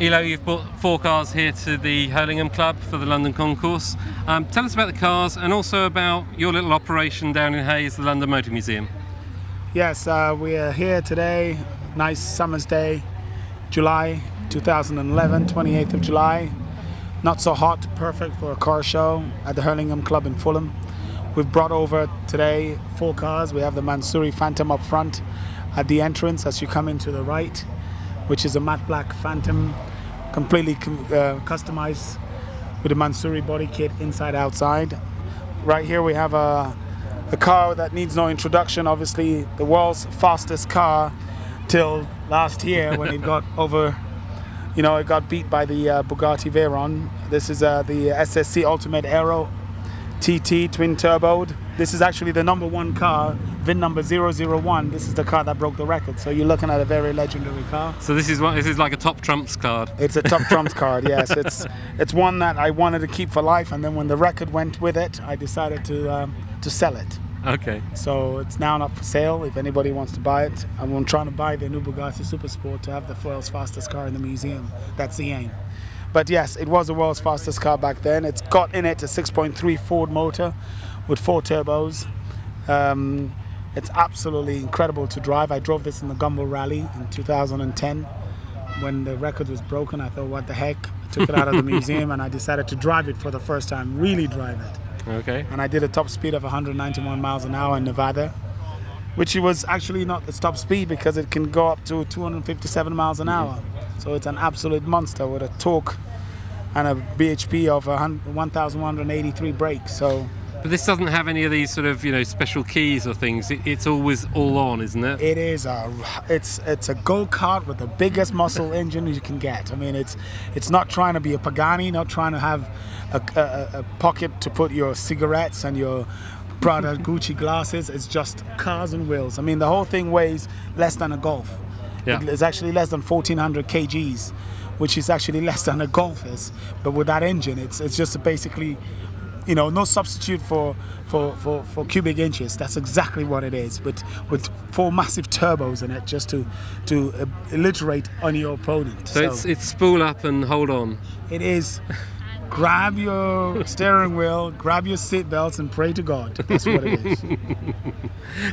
Elo, you've brought 4 cars here to the Hurlingham Club for the London Concours. Tell us about the cars and also about your little operation down in Hayes, the London Motor Museum. Yes, we are here today, nice summer's day, July 2011, 28th of July. Not so hot, perfect for a car show at the Hurlingham Club in Fulham. We've brought over today 4 cars. We have the Mansouri Phantom up front at the entrance as you come into the right, which is a matte black Phantom, completely customized with a Mansouri body kit inside outside. Right here we have a car that needs no introduction, obviously the world's fastest car till last year when it got over, you know, it got beat by the Bugatti Veyron. This is the SSC Ultimate Aero TT twin turboed. This is actually the #1 car, VIN number 001. This is the car that broke the record. So you're looking at a very legendary car. So this is like a top trumps card. It's a top trumps card, yes. It's one that I wanted to keep for life, and then when the record went with it, I decided to sell it. Okay. So it's now not for sale if anybody wants to buy it. I'm trying to buy the new Bugatti Supersport to have the world's fastest car in the museum. That's the aim. But yes, it was the world's fastest car back then. It's got in it a 6.3 Ford motor with 4 turbos. It's absolutely incredible to drive. I drove this in the Gumball Rally in 2010. When the record was broken, I thought, what the heck? I took it out of the museum and I decided to drive it for the first time, really drive it. Okay. And I did a top speed of 191 miles an hour in Nevada, which was actually not the top speed because it can go up to 257 miles an hour. So it's an absolute monster with a torque and a BHP of 1,183 brakes. So. But this doesn't have any of these sort of, you know, special keys or things. It's always all on, isn't it? It is. It's a go-kart with the biggest muscle engine you can get. I mean, it's not trying to be a Pagani, not trying to have a pocket to put your cigarettes and your Prada Gucci glasses. It's just cars and wheels. I mean, the whole thing weighs less than a Golf. Yeah. It's actually less than 1,400 kgs, which is actually less than a Golf is. But with that engine, it's just basically, you know, no substitute for cubic inches. That's exactly what it is. But with 4 massive turbos in it, just to alliterate on your opponent. So it's spool up and hold on. It is. Grab your steering wheel, grab your seat belts, and pray to God. That's what it is.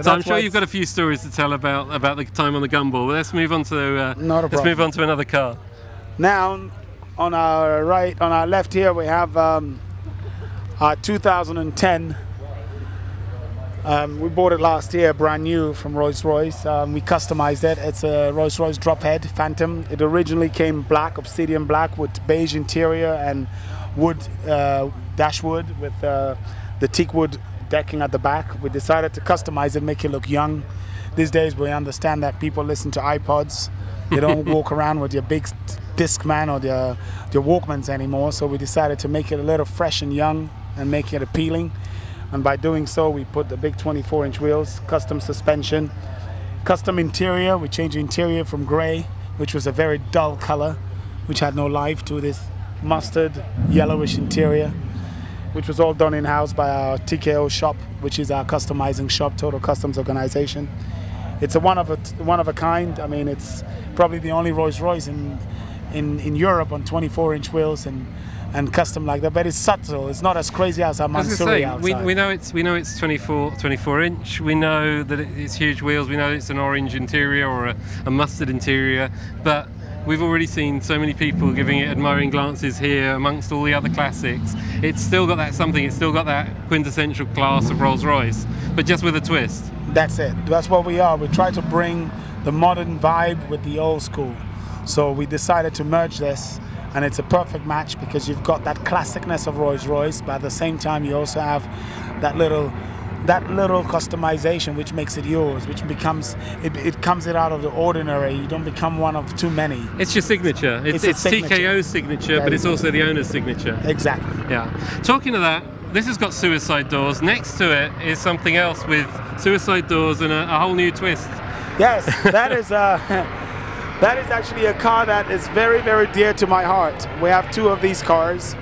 So I'm sure you've got a few stories to tell about the time on the Gumball. Let's move on to let's move on to another car. Now, on our right, on our left here, we have our 2010. We bought it last year, brand new from Rolls-Royce. We customized it. It's a Rolls-Royce Drophead Phantom. It originally came black, obsidian black, with beige interior and wood dashwood with the teak wood decking at the back. We decided to customize it, make it look young. These days we understand that people listen to iPods. They don't walk around with your big Discman or their Walkmans anymore. So we decided to make it a little fresh and young and make it appealing. And by doing so, we put the big 24-inch wheels, custom suspension, custom interior. We changed the interior from gray, which was a very dull color, which had no life, to this mustard yellowish interior, which was all done in-house by our TKO shop, which is our customizing shop, Total Customs Organization. It's a one of a kind. I mean, it's probably the only Rolls-Royce in Europe on 24-inch wheels and custom like that, but it's subtle. It's not as crazy as our Mansouri outside. We know it's 24 inch. We know that it's huge wheels. We know it's an orange interior or a mustard interior, but we've already seen so many people giving it admiring glances here amongst all the other classics. It's still got that something. It's still got that quintessential class of Rolls-Royce, but just with a twist. That's it. That's what we are. We try to bring the modern vibe with the old school. So we decided to merge this, and it's a perfect match because you've got that classicness of Rolls-Royce, but at the same time you also have that little customization which makes it yours, which becomes it comes out of the ordinary. You don't become one of too many. It's your signature. It's TKO's signature, but it's also the owner's signature. Exactly. Yeah. Talking of that, this has got suicide doors. Next to it is something else with suicide doors and a whole new twist. Yes, that is that is actually a car that is very, very dear to my heart. We have 2 of these cars.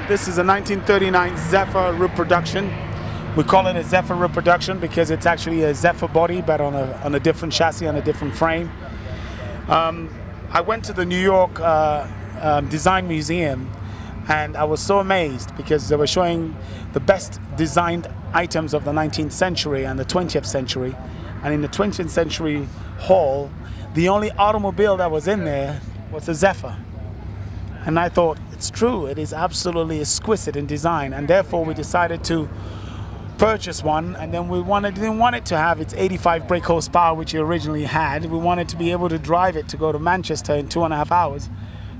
This is a 1939 Zephyr reproduction. We call it a Zephyr reproduction because it's actually a Zephyr body, but on a different chassis, on a different frame. I went to the New York Design Museum, and I was so amazed because they were showing the best designed items of the 19th century and the 20th century. And in the 20th century hall, the only automobile that was in there was a Zephyr. And I thought, it's true, it is absolutely exquisite in design, and therefore we decided to purchase one. And then we didn't want it to have its 85 brake horsepower, which it originally had. We wanted to be able to drive it to go to Manchester in 2.5 hours.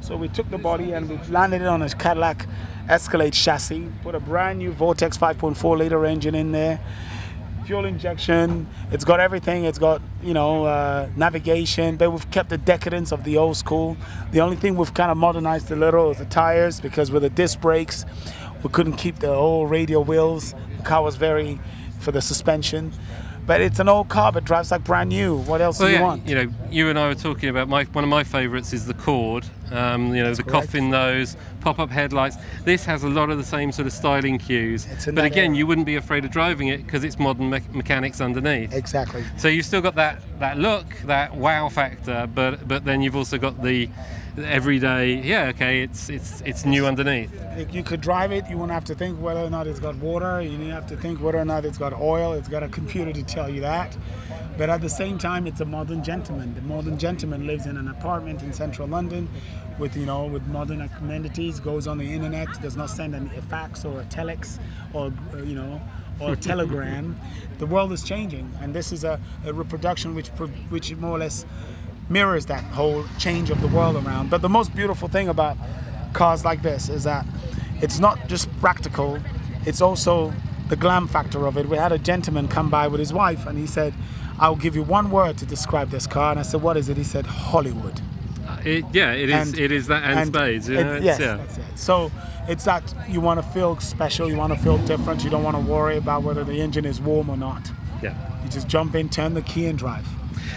So we took the body and we landed it on a Cadillac Escalade chassis, put a brand new Vortex 5.4 liter engine in there, fuel injection, it's got everything, it's got, you know, navigation, but we've kept the decadence of the old school. The only thing we've kind of modernized a little is the tires, because with the disc brakes, we couldn't keep the old radial wheels. The car was very for the suspension. But it's an old car, but drives like brand new. What else do you want? You know, you and I were talking about one of my favourites is the Cord. You know, That's the correct. coffin nose, pop-up headlights. This has a lot of the same sort of styling cues. But again, you wouldn't be afraid of driving it because it's modern mechanics underneath. Exactly. So you've still got that look, that wow factor, but then you've also got the everyday. Yeah, okay, it's new underneath. You could drive it. You won't have to think whether or not it's got water. You don't have to think whether or not it's got oil. It's got a computer to tell you that. But at the same time, it's a modern gentleman. The modern gentleman lives in an apartment in central London with, you know, with modern amenities, goes on the internet, does not send a fax or a telex or, you know, or a telegram. The world is changing, and this is a reproduction which more or less mirrors that whole change of the world around. But the most beautiful thing about cars like this is that it's not just practical, it's also the glam factor of it. We had a gentleman come by with his wife, and he said, "I'll give you one word to describe this car." And I said, "What is it?" He said, "Hollywood." It is that and spades. You know? Yes, that's it. So it's that you want to feel special, you want to feel different, you don't want to worry about whether the engine is warm or not. Yeah. You just jump in, turn the key and drive.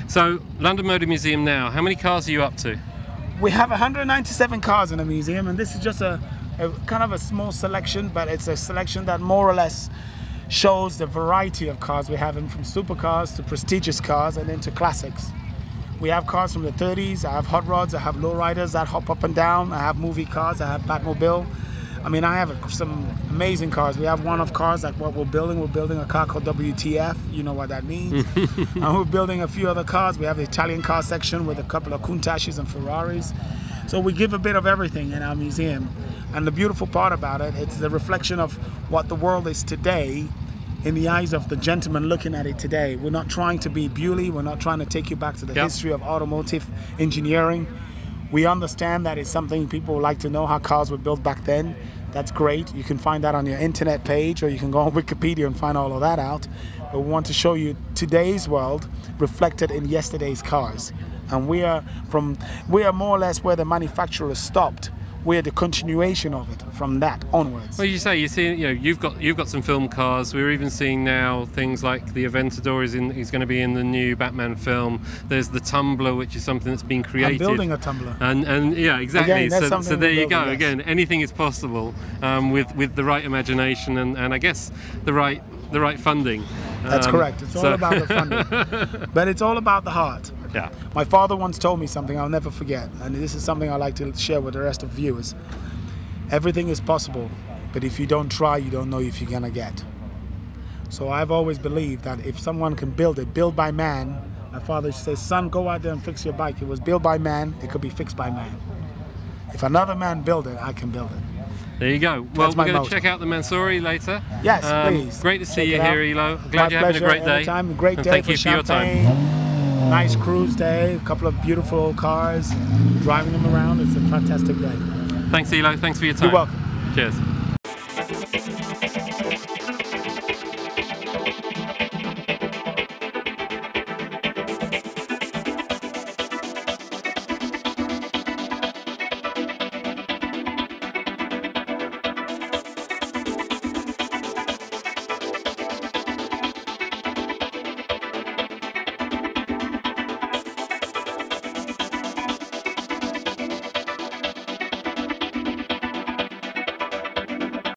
So, London Motor Museum now, how many cars are you up to? We have 197 cars in the museum, and this is just a kind of a small selection, but it's a selection that more or less shows the variety of cars we have, from supercars to prestigious cars and then to classics. We have cars from the 30s, I have hot rods, I have lowriders that hop up and down, I have movie cars, I have Batmobile. I mean, I have some amazing cars. We have one-off cars like what we're building a car called WTF, you know what that means. And we're building a few other cars. We have the Italian car section with a couple of Countachs and Ferraris. So we give a bit of everything in our museum. And the beautiful part about it, it's the reflection of what the world is today in the eyes of the gentleman looking at it today. We're not trying to be Bewley. We're not trying to take you back to the history of automotive engineering. We understand that it's something people like to know, how cars were built back then. That's great. You can find that on your internet page, or you can go on Wikipedia and find all of that out. But we want to show you today's world reflected in yesterday's cars. And we are more or less where the manufacturer stopped. We're the continuation of it from that onwards. Well, you see, you know, you've got some film cars. We're even seeing now things like the Aventador is going to be in the new Batman film. There's the Tumbler, which is something that's been created. I'm building a Tumbler. And yeah, exactly. Again, so there you go. Yes. Again, anything is possible with the right imagination and I guess the right funding. That's correct. It's all about the funding, but it's all about the heart. Yeah. My father once told me something I'll never forget, and this is something I like to share with the rest of viewers. Everything is possible, but if you don't try, you don't know if you're gonna get. So I've always believed that if someone can build it, built by man. My father says, "Son, go out there and fix your bike. It was built by man, it could be fixed by man. If another man built it, I can build it." There you go. Well, we're going to check out the Mansouri later. Yes, please. Great to see you here, Elo. Glad you're having a great day. Anytime. Great day Thank for you for your champagne. time. Nice cruise day, a couple of beautiful cars, driving them around. It's a fantastic day. Thanks, Elo. Thanks for your time. You're welcome. Cheers.